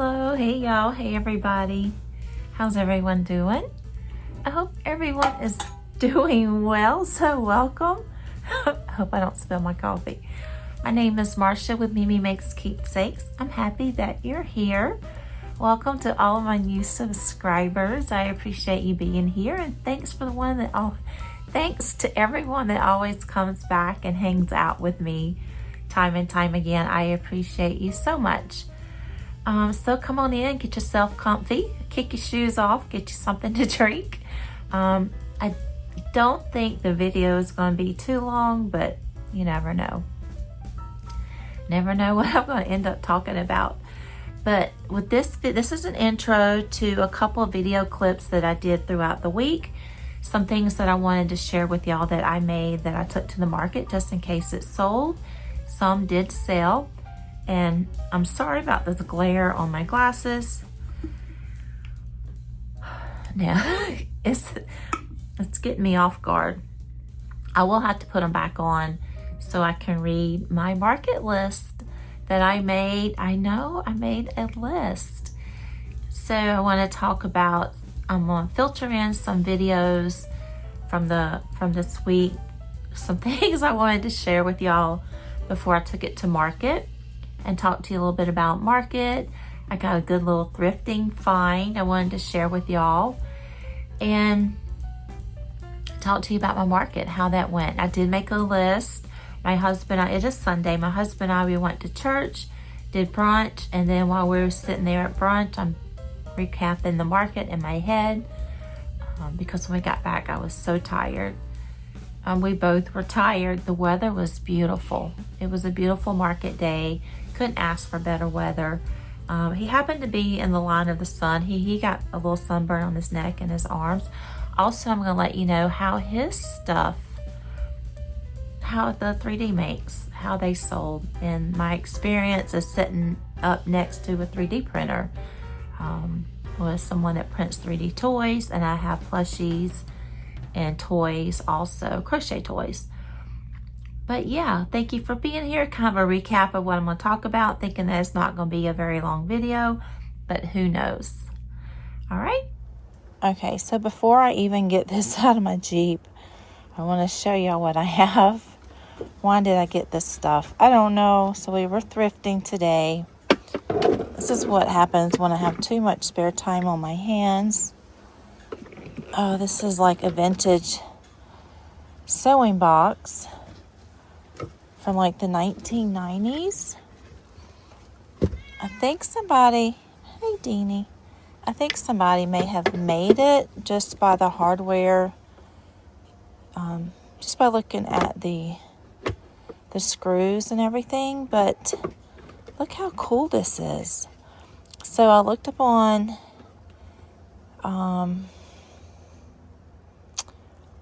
Hello, hey y'all, hey everybody. How's everyone doing? I hope everyone is doing well, so welcome. I hope I don't spill my coffee. My name is Marcia with Mimi Makes Keepsakes. I'm happy that you're here. Welcome to all of my new subscribers. I appreciate you being here, and thanks to everyone that always comes back and hangs out with me time and time again. I appreciate you so much. So come on in, get yourself comfy, kick your shoes off, get you something to drink. I don't think the video is going to be too long, but you never know. Never know what I'm going to end up talking about. But with this is an intro to a couple of video clips that I did throughout the week. Some things that I wanted to share with y'all that I made that I took to the market just in case it sold. Some did sell. And I'm sorry about the glare on my glasses. Now, it's getting me off guard. I will have to put them back on so I can read my market list that I made. I know I made a list. So I want to talk about, I'm going to filter in some videos from this week, some things I wanted to share with y'all before I took it to market, and talk to you a little bit about market. I got a good little thrifting find I wanted to share with y'all, and talk to you about my market, how that went. I did make a list. My husband, it is Sunday, my husband and I, we went to church, did brunch, and then while we were sitting there at brunch, I'm recapping the market in my head, because when we got back, I was so tired. We both were tired. The weather was beautiful. It was a beautiful market day. Couldn't ask for better weather. He happened to be in the line of the sun. He got a little sunburn on his neck and his arms. Also, I'm going to let you know how his stuff, how the 3D makes, how they sold. And my experience is sitting up next to a 3D printer with someone that prints 3D toys, and I have plushies and toys also, crochet toys. But yeah, thank you for being here. Kind of a recap of what I'm going to talk about, thinking that it's not going to be a very long video, but who knows. All right. Okay, so before I even get this out of my Jeep, I want to show y'all what I have. Why did I get this stuff? I don't know. So we were thrifting today. This is what happens when I have too much spare time on my hands. Oh, this is like a vintage sewing box from like the 1990s. I think somebody, hey Deanie, I think somebody may have made it just by the hardware, just by looking at the screws and everything, but look how cool this is. So I looked up on,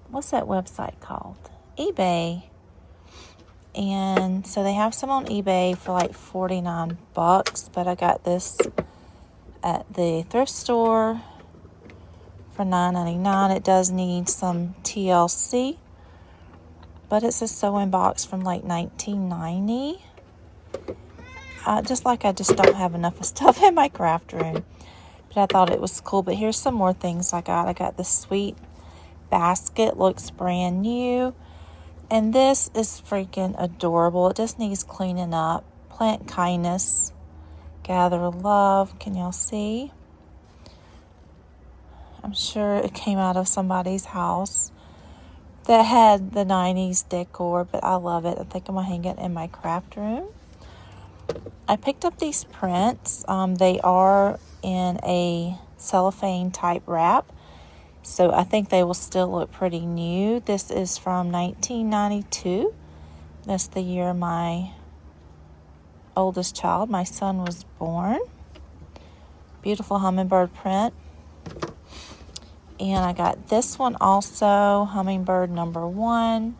what's that website called? eBay. And so they have some on eBay for like $49, but I got this at the thrift store for $9.99. It does need some TLC, but it's a sewing box from like 1990. I just don't have enough stuff in my craft room, but I thought it was cool. But here's some more things I got. I got this sweet basket, looks brand new, and this is freaking adorable. It just needs cleaning up. Plant kindness, gather love. Can y'all see? I'm sure it came out of somebody's house that had the 90s decor, but I love it. I think I'm gonna hang it in my craft room. I picked up these prints. They are in a cellophane type wrap, so I think they will still look pretty new. This is from 1992. That's the year my oldest child, my son, was born. Beautiful hummingbird print. And I got this one also, hummingbird number 1.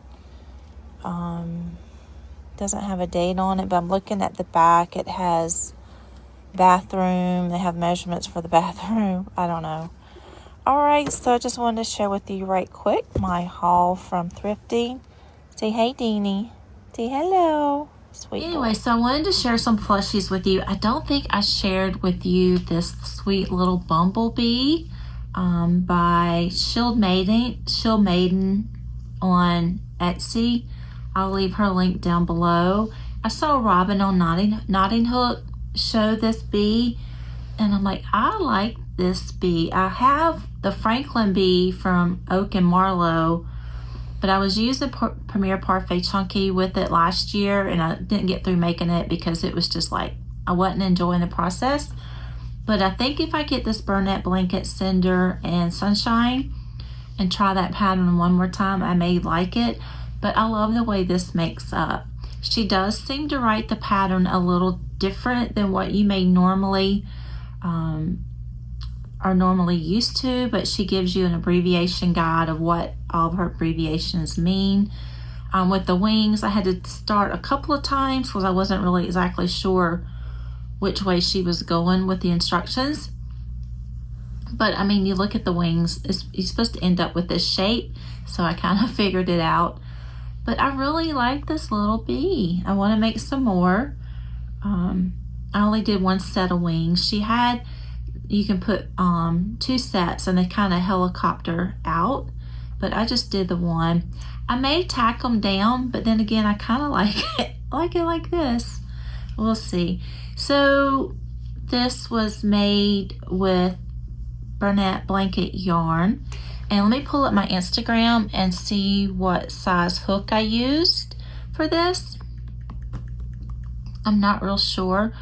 Doesn't have a date on it, but I'm looking at the back. It has bathroom. They have measurements for the bathroom. I don't know. All right, so I just wanted to share with you right quick my haul from Thrifting. Say hey, Deanie. Say hello. Sweet anyway, so I wanted to share some plushies with you. I don't think I shared with you this sweet little bumblebee by Shield Maiden on Etsy. I'll leave her link down below. I saw Robin on Knotting Hook show this bee, and I'm like, I like this bee. I have the Franklin bee from Oak and Marlowe, but I was using Premier Parfait Chunky with it last year, and I didn't get through making it because it was just like, I wasn't enjoying the process. But I think if I get this Burnett Blanket, Cinder, and Sunshine and try that pattern one more time, I may like it. But I love the way this makes up. She does seem to write the pattern a little different than what you may normally are normally used to, but she gives you an abbreviation guide of what all of her abbreviations mean. With the wings, I had to start a couple of times because I wasn't really exactly sure which way she was going with the instructions. But I mean, you look at the wings, you're supposed to end up with this shape, so I kind of figured it out. But I really like this little bee. I want to make some more. I only did one set of wings. She had, you can put 2 sets and they kind of helicopter out, but I just did the one. I may tack them down, but then again, I kind of like it like this. We'll see. So this was made with Burnett Blanket yarn. And let me pull up my Instagram and see what size hook I used for this. I'm not real sure.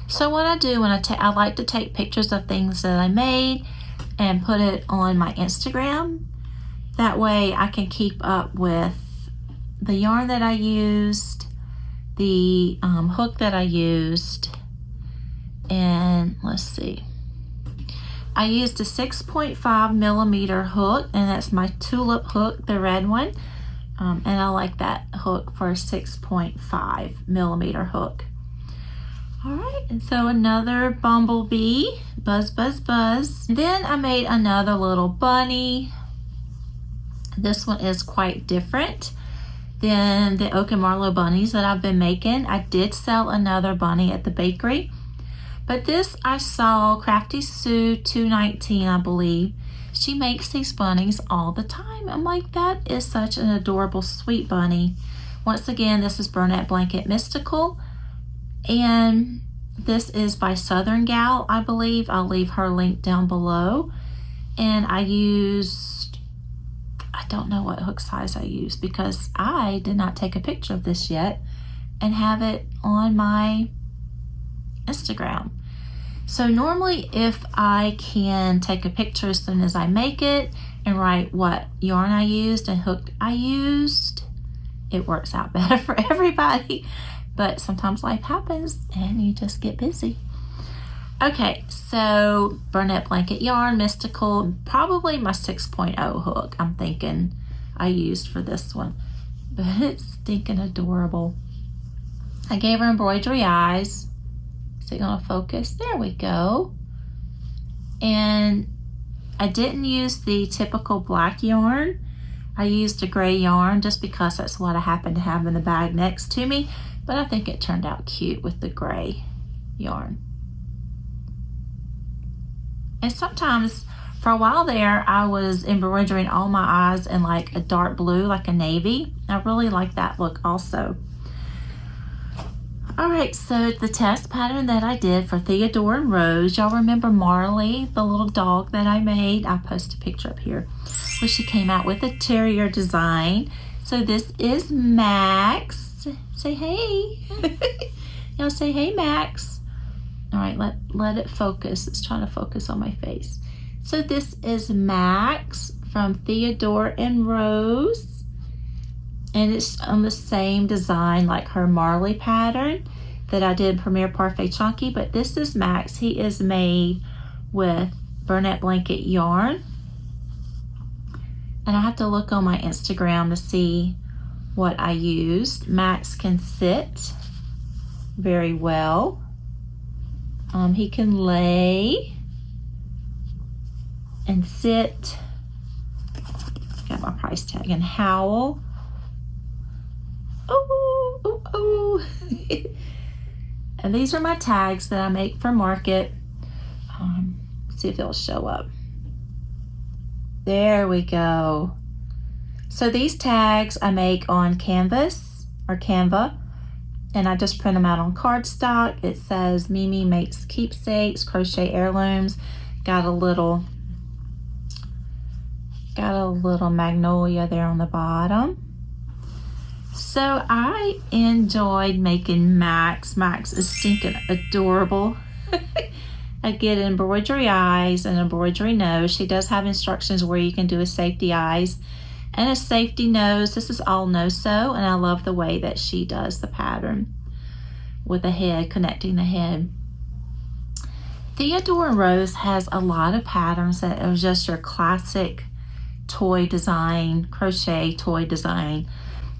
So what I do when I like to take pictures of things that I made and put it on my Instagram. That way I can keep up with the yarn that I used, the hook that I used, and let's see. I used a 6.5 millimeter hook, and that's my tulip hook, the red one. And I like that hook for a 6.5 millimeter hook. All right, and so another bumblebee, buzz, buzz, buzz. Then I made another little bunny. This one is quite different than the Oak and Marlowe bunnies that I've been making. I did sell another bunny at the bakery. But this I saw Crafty Sue 219, I believe. She makes these bunnies all the time. I'm like, that is such an adorable, sweet bunny. Once again, this is Burnett Blanket Mystical. And this is by Southern Gal, I believe. I'll leave her link down below. And I used, I don't know what hook size I used because I did not take a picture of this yet and have it on my Instagram. So normally if I can take a picture as soon as I make it and write what yarn I used and hook I used, it works out better for everybody. But sometimes life happens and you just get busy. Okay, so Burnett Blanket yarn, Mystical, probably my 6.0 hook I'm thinking I used for this one. But it's stinking adorable. I gave her embroidery eyes. Is it gonna focus? There we go. And I didn't use the typical black yarn. I used a gray yarn just because that's what I happen to have in the bag next to me. But I think it turned out cute with the gray yarn. And sometimes, for a while there, I was embroidering all my eyes in like a dark blue, like a navy. I really like that look also. All right, so the test pattern that I did for Theodore and Rose, y'all remember Marley, the little dog that I made? I'll post a picture up here where she came out with a terrier design. So this is Max. Say hey. Y'all say hey, Max. All right, let it focus. It's trying to focus on my face. So this is Max from Theodore and Rose. And it's on the same design like her Marley pattern that I did Premier Parfait Chunky, but this is Max. He is made with Burnett Blanket yarn. And I have to look on my Instagram to see what I used. Max can sit very well. He can lay and sit. Got my price tag. And howl. Oh, oh, oh. And these are my tags that I make for market. See if it'll show up. There we go. So these tags I make on canvas or Canva, and I just print them out on cardstock. It says Mimi makes keepsakes, crochet heirlooms. Got a little magnolia there on the bottom. So I enjoyed making Max. Max is stinking adorable. I get embroidery eyes and embroidery nose. She does have instructions where you can do a safety eyes and a safety nose. This is all no-sew, and I love the way that she does the pattern with the head, connecting the head. Theodore Rose has a lot of patterns that are just your classic toy design, crochet toy design.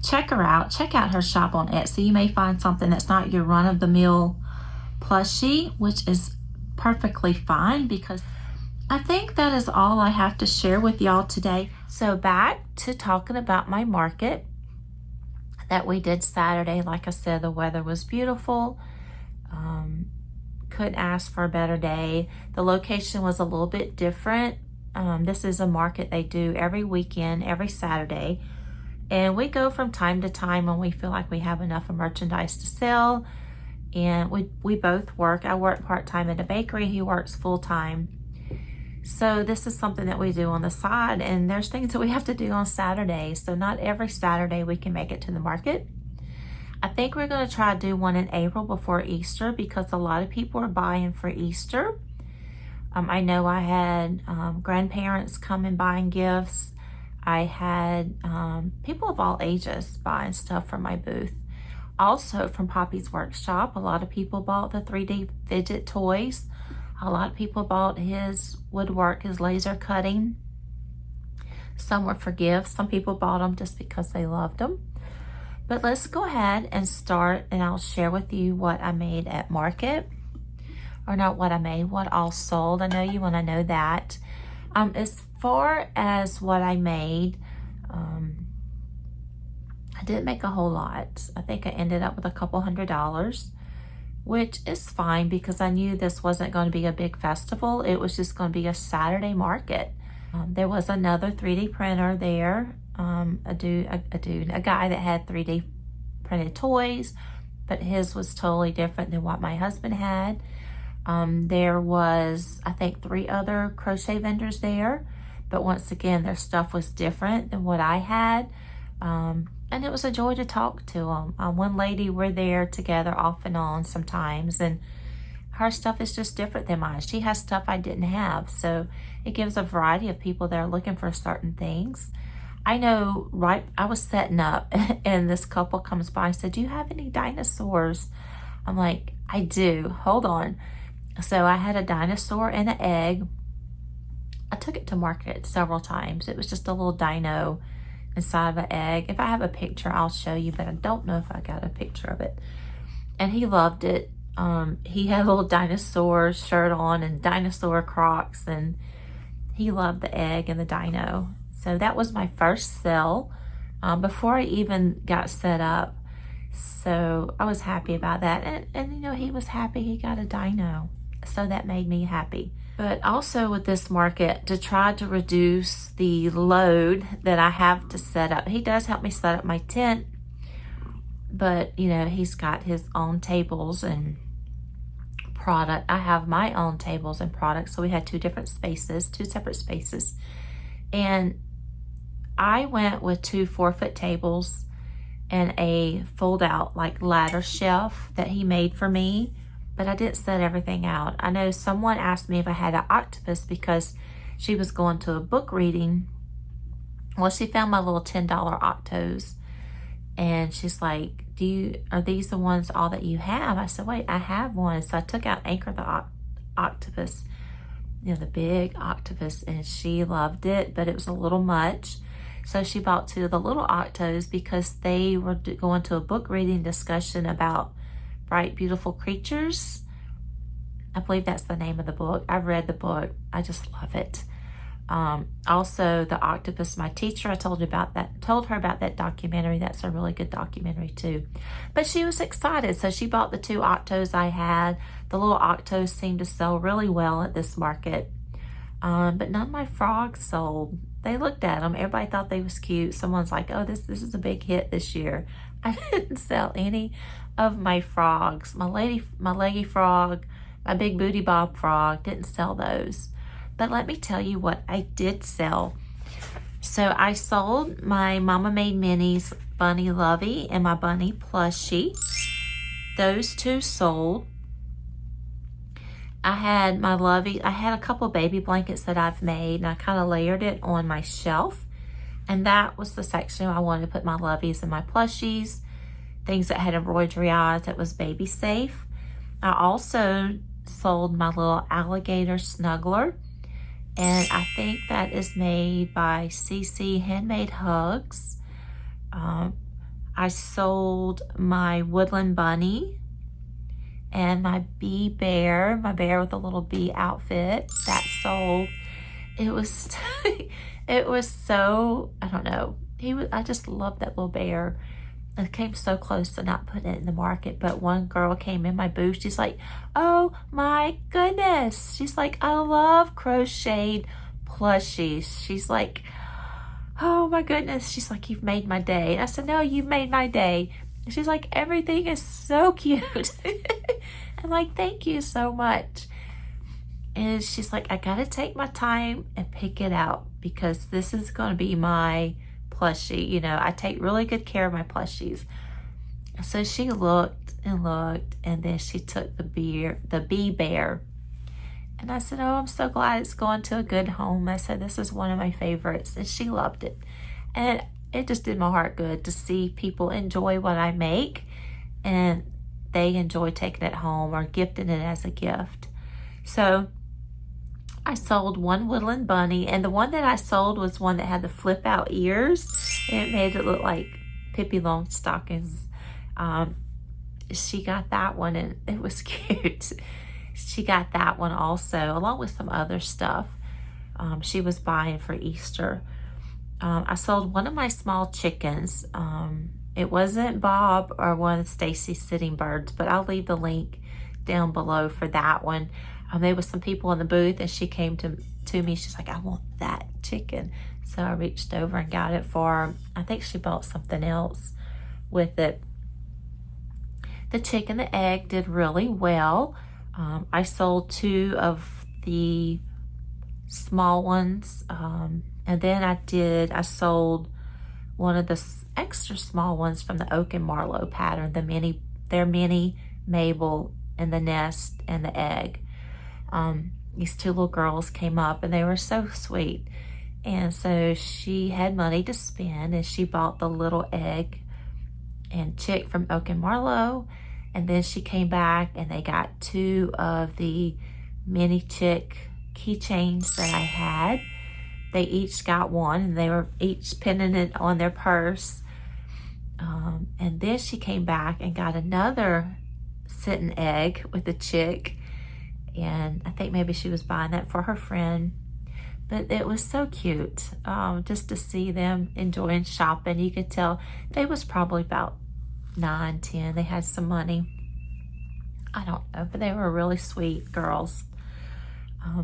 Check her out. Check out her shop on Etsy. You may find something that's not your run-of-the-mill plushie, which is perfectly fine, because I think that is all I have to share with y'all today. So back to talking about my market that we did Saturday. Like I said, the weather was beautiful. Couldn't ask for a better day. The location was a little bit different. This is a market they do every weekend, every Saturday. And we go from time to time when we feel like we have enough of merchandise to sell. And we both work. I work part-time at a bakery. He works full-time. So this is something that we do on the side. And there's things that we have to do on Saturdays. So not every Saturday we can make it to the market. I think we're going to try to do one in April before Easter, because a lot of people are buying for Easter. I know I had grandparents come and buying gifts. I had people of all ages buying stuff from my booth. Also from Poppy's Workshop, a lot of people bought the 3D fidget toys. A lot of people bought his woodwork, his laser cutting. Some were for gifts. Some people bought them just because they loved them. But let's go ahead and start, and I'll share with you what I made at market. Or not what I made, what all sold. I know you want to know that. As far as what I made, I didn't make a whole lot. I think I ended up with a couple $100, which is fine because I knew this wasn't going to be a big festival. It was just going to be a Saturday market. There was another 3D printer there, a guy that had 3D printed toys, but his was totally different than what my husband had. There was, I think, 3 other crochet vendors there, but once again, their stuff was different than what I had. And it was a joy to talk to them. One lady, we're there together off and on sometimes, and her stuff is just different than mine. She has stuff I didn't have, so it gives a variety of people that are looking for certain things. I know, right, I was setting up, and this couple comes by and said, "Do you have any dinosaurs?" I'm like, "I do, hold on." So I had a dinosaur and an egg. I took it to market several times. It was just a little dino inside of an egg. If I have a picture, I'll show you, but I don't know if I got a picture of it. And he loved it. He had a little dinosaur shirt on and dinosaur Crocs, and he loved the egg and the dino. So that was my first sale before I even got set up. So I was happy about that. And you know, he was happy he got a dino. So that made me happy. But also with this market, to try to reduce the load that I have to set up. He does help me set up my tent, but you know, he's got his own tables and product. I have my own tables and products. So we had 2 different spaces, 2 separate spaces. And I went with 2 4-foot tables and a fold out like ladder shelf that he made for me. But I didn't set everything out. I know someone asked me if I had an octopus because she was going to a book reading. Well, she found my little $10 octos. And she's like, are these the ones all that you have? I said, wait, I have one. So I took out Anchor the octopus, you know, the big octopus, and she loved it, but it was a little much. So she bought 2 of the little octos because they were going to a book reading discussion about Bright Beautiful Creatures. I believe that's the name of the book. I've read the book. I just love it. Also, The Octopus, My Teacher, I told her about that documentary. That's a really good documentary too. But she was excited, so she bought the 2 Octos I had. The little Octos seemed to sell really well at this market. But none of my frogs sold. They looked at them. Everybody thought they was cute. Someone's like, oh, this is a big hit this year. I didn't sell any of my frogs. My leggy frog, my big booty bob frog, didn't sell those. But let me tell you what I did sell. So I sold my Mama Made Minis Bunny Lovey and my Bunny Plushie. Those 2 sold. I had my Lovey, I had a couple baby blankets that I've made, and I kind of layered it on my shelf. And that was the section I wanted to put my Loveys and my Plushies, things that had embroidery eyes that was baby safe. I also sold my little alligator snuggler, and I think that is made by CC Handmade Hugs. I sold my woodland bunny and my bee bear, my bear with a little bee outfit, that sold. It was it was so, I don't know, I just loved that little bear. I came so close to not putting it in the market, but one girl came in my booth. She's like, oh my goodness. She's like, I love crocheted plushies. She's like, oh my goodness. She's like, you've made my day. And I said, no, you've made my day. And she's like, everything is so cute. I'm like, thank you so much. And she's like, I gotta take my time and pick it out because this is gonna be my plushie. You know, I take really good care of my plushies. So she looked and looked, and then she took the bee bear. And I said, oh, I'm so glad it's going to a good home. I said, this is one of my favorites. And she loved it. And it just did my heart good to see people enjoy what I make, and they enjoy taking it home or gifting it as a gift. So I sold one woodland bunny, and the one that I sold was one that had the flip out ears, and it made it look like Pippi Longstockings. She got that one, and it was cute. She got that one also, along with some other stuff she was buying for Easter. I sold one of my small chickens. It wasn't Bob or one of Stacy's sitting birds, but I'll leave the link down below for that one. There was some people in the booth, and she came to me. She's like, I want that chicken. So I reached over and got it for her. I think she bought something else with it. The chicken, the egg did really well. I sold 2 of the small ones. And then I sold one of the extra small ones from the Oak and Marlowe pattern, their mini Mabel and the nest and the egg. These 2 little girls came up, and they were so sweet. And so she had money to spend, and she bought the little egg and chick from Oak and Marlowe. And then she came back, and they got 2 of the mini chick keychains that I had. They each got one, and they were each pinning it on their purse. And then she came back and got another sitting egg with a chick. And I think maybe she was buying that for her friend. But it was so cute just to see them enjoying shopping. You could tell they was probably about 9, 10. They had some money. I don't know, but they were really sweet girls.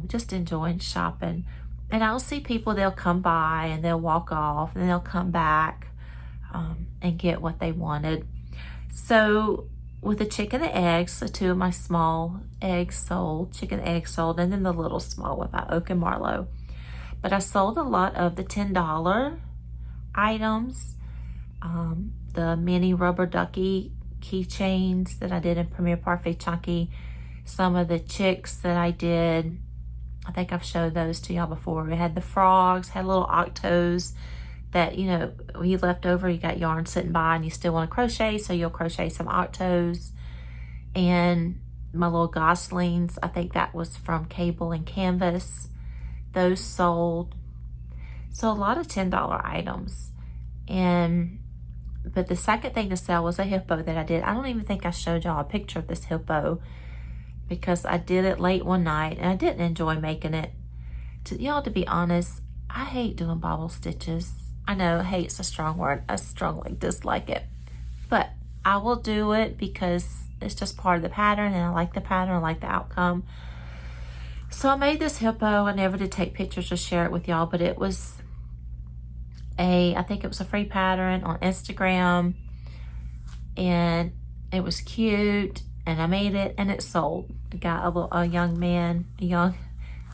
Just enjoying shopping. And I'll see people, they'll come by and they'll walk off, and then they'll come back and get what they wanted. So with the chicken and eggs, the 2 of my small eggs sold, chicken and eggs sold, and then the little small one by Oak and Marlowe. But I sold a lot of the $10 items, the mini rubber ducky keychains that I did in Premier Parfait Chunky, some of the chicks that I did. I think I've showed those to y'all before. We had the frogs, had little octos that, you know, when you left over, you got yarn sitting by and you still want to crochet, so you'll crochet some octos. And my little goslings, I think that was from Cable and Canvas. Those sold. So a lot of $10 items. But the second thing to sell was a hippo that I did. I don't even think I showed y'all a picture of this hippo, because I did it late one night and I didn't enjoy making it. y'all, to be honest, I hate doing bobble stitches. I know hate's a strong word. I strongly dislike it. But I will do it because it's just part of the pattern, and I like the pattern, I like the outcome. So I made this hippo. I never did take pictures to share it with y'all, but it was I think it was a free pattern on Instagram, and it was cute, and I made it, and it sold. A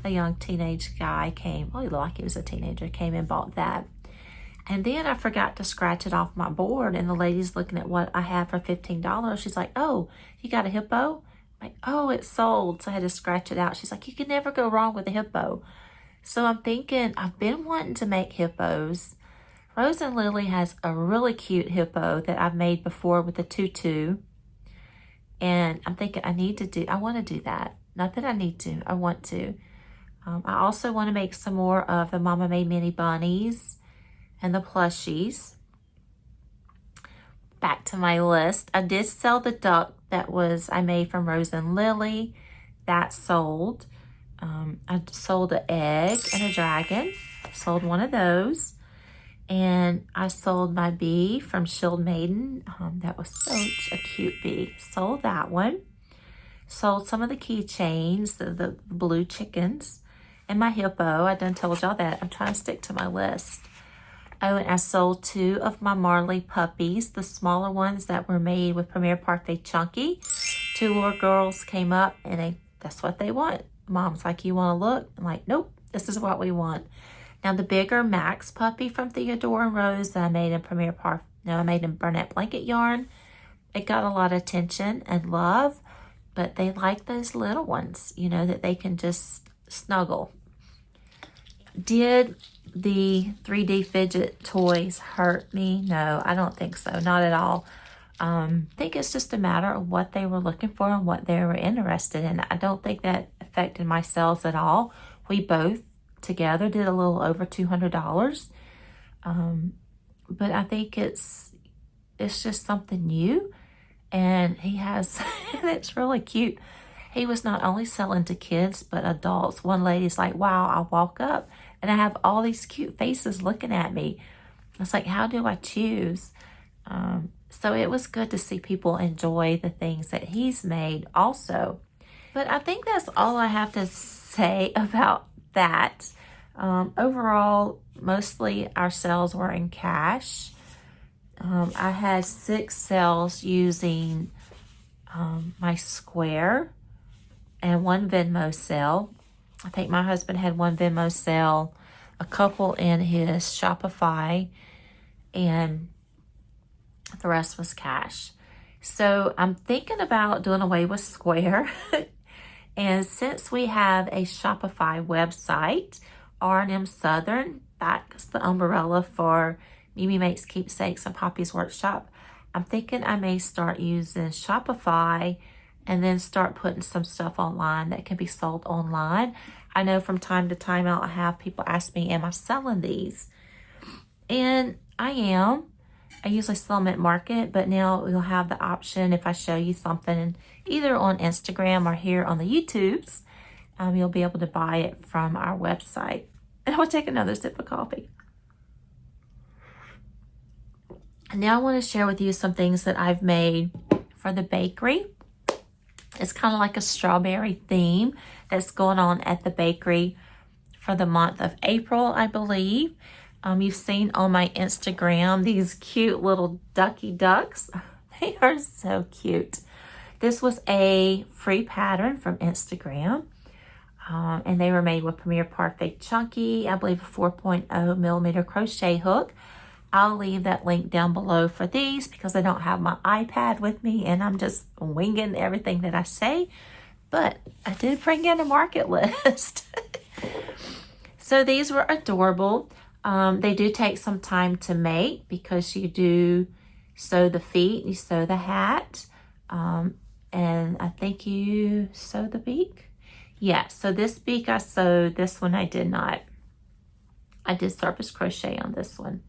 young teenage guy came, well, he looked like he was a teenager, came and bought that. And then I forgot to scratch it off my board, and the lady's looking at what I had for $15. She's like, oh, you got a hippo? I'm like, oh, it sold. So I had to scratch it out. She's like, you can never go wrong with a hippo. So I'm thinking, I've been wanting to make hippos. Rose and Lily has a really cute hippo that I've made before with a tutu. And I'm thinking I want to do that. Not that I need to, I want to. I also want to make some more of the Mama Made Mini Bunnies and the Plushies. Back to my list. I did sell the duck that I made from Rose and Lily. That sold. I sold an egg and a dragon. Sold one of those. And I sold my bee from Shield Maiden. That was such a cute bee. Sold that one. Sold some of the keychains, the blue chickens. And my hippo. I done told y'all that. I'm trying to stick to my list. Oh, and I sold 2 of my Marley puppies, the smaller ones that were made with Premier Parfait Chunky. 2 little girls came up, and that's what they want. Mom's like, you want to look? I'm like, nope, this is what we want. Now, the bigger Max puppy from Theodore and Rose that I made in I made in Burnett Blanket yarn. It got a lot of attention and love, but they like those little ones, that they can just snuggle. Did the 3D fidget toys hurt me? No, I don't think so. Not at all. I think it's just a matter of what they were looking for and what they were interested in. I don't think that affected my sales at all. We both together did a little over $200. But I think it's just something new. And he has, it's really cute. He was not only selling to kids, but adults. One lady's like, wow, I walk up and I have all these cute faces looking at me. It's like, how do I choose? So it was good to see people enjoy the things that he's made also. But I think that's all I have to say about that. Overall, mostly our sales were in cash. I had 6 sales using my Square and 1 Venmo sale. I think my husband had 1 Venmo sale, a couple in his Shopify, and the rest was cash. So I'm thinking about doing away with Square. And since we have a Shopify website, R&M Southern, that's the umbrella for Mimi Makes Keepsakes and Poppy's Workshop, I'm thinking I may start using Shopify and then start putting some stuff online that can be sold online. I know from time to time I'll have people ask me, am I selling these? And I am. I usually sell them at market, but now we'll have the option if I show you something either on Instagram or here on the YouTubes, you'll be able to buy it from our website. And I'll take another sip of coffee. Now I want to share with you some things that I've made for the bakery. It's kind of like a strawberry theme that's going on at the bakery for the month of April, I believe. You've seen on my Instagram these cute little ducky ducks. They are so cute. This was a free pattern from Instagram. And they were made with Premier Parfait Chunky, I believe a 4.0 millimeter crochet hook. I'll leave that link down below for these because I don't have my iPad with me and I'm just winging everything that I say. But I did bring in a market list. So these were adorable. They do take some time to make because you do sew the feet, you sew the hat, and I think you sew the beak. Yeah, so this beak I sewed, this one I did not. I did surface crochet on this one.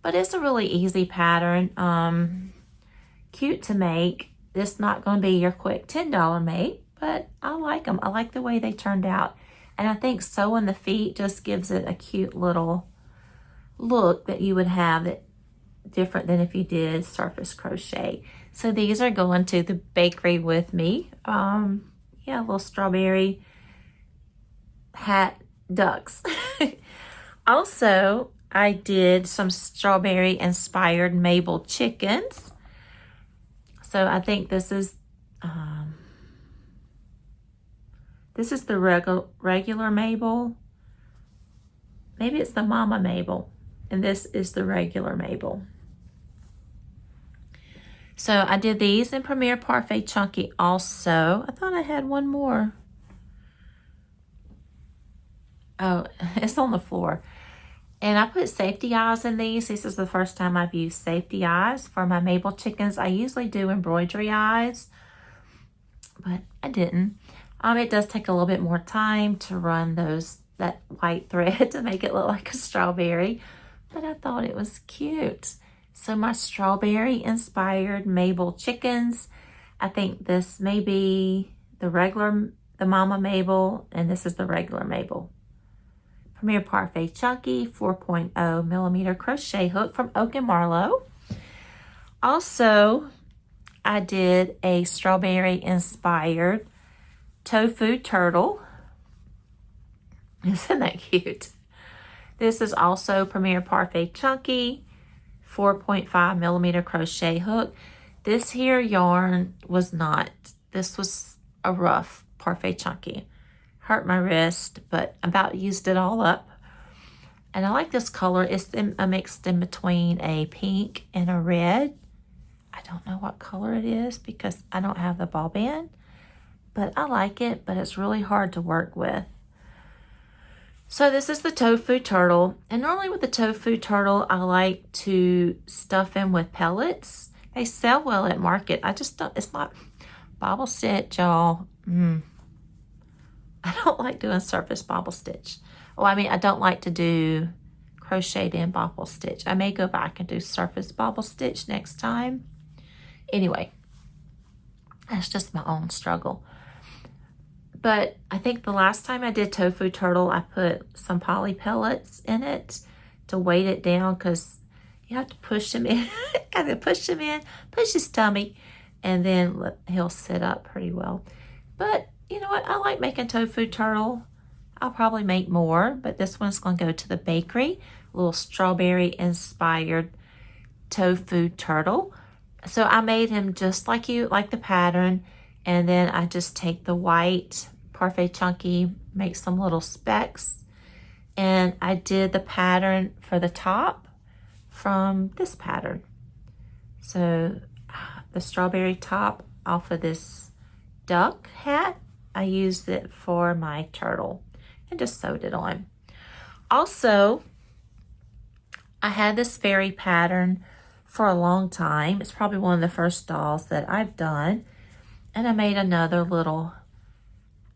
But it's a really easy pattern, cute to make. It's not going to be your quick $10 make, but I like them. I like the way they turned out. And I think sewing the feet just gives it a cute little look that you would have it different than if you did surface crochet. So these are going to the bakery with me. Yeah, little strawberry hat ducks. Also, I did some strawberry inspired Mabel chickens. So I think this is the regular Mabel. Maybe it's the Mama Mabel, and this is the regular Mabel. So I did these in Premier Parfait Chunky also. I thought I had one more. Oh, it's on the floor. And I put safety eyes in these. This is the first time I've used safety eyes for my Mabel chickens. I usually do embroidery eyes, but I didn't. It does take a little bit more time to run that white thread to make it look like a strawberry, but I thought it was cute. So my strawberry inspired Mabel chickens. I think this may be the Mama Mabel, and this is the regular Mabel. Premier Parfait Chunky 4.0 millimeter crochet hook from Oak and Marlowe. Also, I did a strawberry inspired tofu turtle. Isn't that cute? This is also Premier Parfait Chunky 4.5 millimeter crochet hook. This here yarn was not. This was a rough Parfait Chunky. Hurt my wrist, but I about used it all up. And I like this color. It's a mixed in between a pink and a red. I don't know what color it is because I don't have the ball band, but I like it, but it's really hard to work with. So this is the tofu turtle. And normally with the tofu turtle, I like to stuff in with pellets. They sell well at market. I just don't, it's not bobble stitch, y'all. I don't like doing surface bobble stitch. Oh, I mean, I don't like to do crocheted in bobble stitch. I may go back and do surface bobble stitch next time. Anyway, that's just my own struggle. But I think the last time I did tofu turtle, I put some poly pellets in it to weight it down because you have to push him in. Gotta push him in, push his tummy, and then he'll sit up pretty well. But you know what? I like making tofu turtle. I'll probably make more, but this one's going to go to the bakery. A little strawberry inspired tofu turtle. So I made him just like the pattern, and then I just take the white Parfait Chunky, make some little specks, and I did the pattern for the top from this pattern. So the strawberry top off of this duck hat, I used it for my turtle and just sewed it on. Also, I had this fairy pattern for a long time. It's probably one of the first dolls that I've done. And I made another little,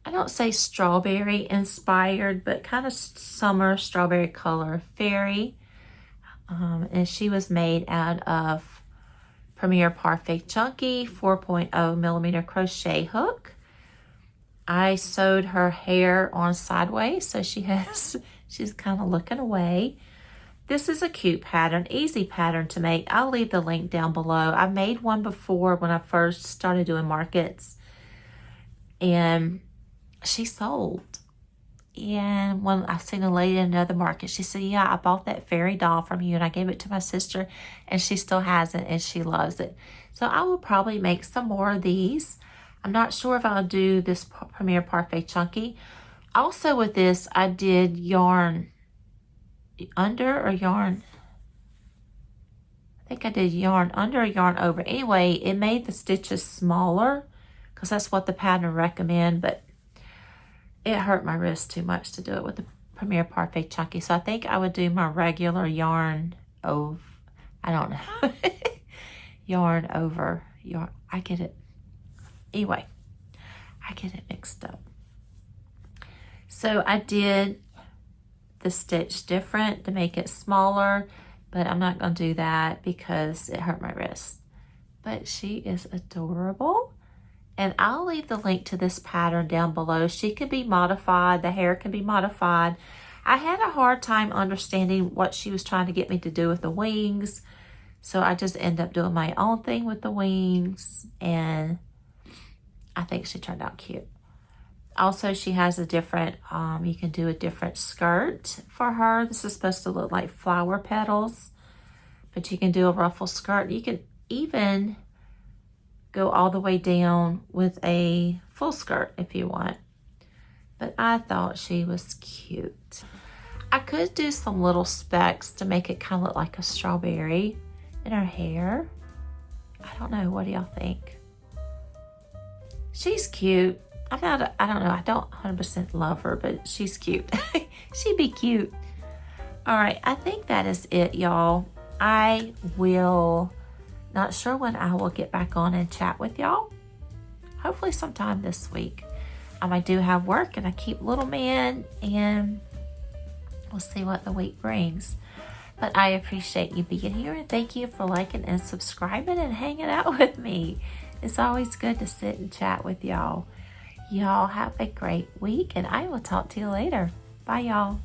I don't say strawberry inspired, but kind of summer strawberry color fairy. And she was made out of Premier Parfait Chunky 4.0 millimeter crochet hook. I sewed her hair on sideways, so she's kind of looking away. This is a cute pattern, easy pattern to make. I'll leave the link down below. I made one before when I first started doing markets, and she sold. And when I seen a lady in another market, she said, yeah, I bought that fairy doll from you and I gave it to my sister and she still has it and she loves it. So I will probably make some more of these. I'm not sure if I'll do this Premier Parfait Chunky. Also with this, I did yarn under or yarn. I think I did yarn under or yarn over. Anyway, it made the stitches smaller because that's what the pattern recommend, but it hurt my wrist too much to do it with the Premier Parfait Chunky. So I think I would do my regular yarn over, I don't know, yarn over yarn. I get it. Anyway, I get it mixed up. So I did the stitch different to make it smaller, but I'm not going to do that because it hurt my wrist. But she is adorable. And I'll leave the link to this pattern down below. She can be modified. The hair can be modified. I had a hard time understanding what she was trying to get me to do with the wings. So I just end up doing my own thing with the wings. And I think she turned out cute. Also, she has a different, you can do a different skirt for her. This is supposed to look like flower petals. But you can do a ruffle skirt. You can even go all the way down with a full skirt if you want. But I thought she was cute. I could do some little specks to make it kind of look like a strawberry in her hair. I don't know. What do y'all think? She's cute. I don't know. I don't 100% love her, but she's cute. She'd be cute. All right. I think that is it, y'all. I will... Not sure when I will get back on and chat with y'all. Hopefully sometime this week. I do have work and I keep little man, and we'll see what the week brings. But I appreciate you being here, and thank you for liking and subscribing and hanging out with me. It's always good to sit and chat with y'all. Y'all have a great week, and I will talk to you later. Bye, y'all.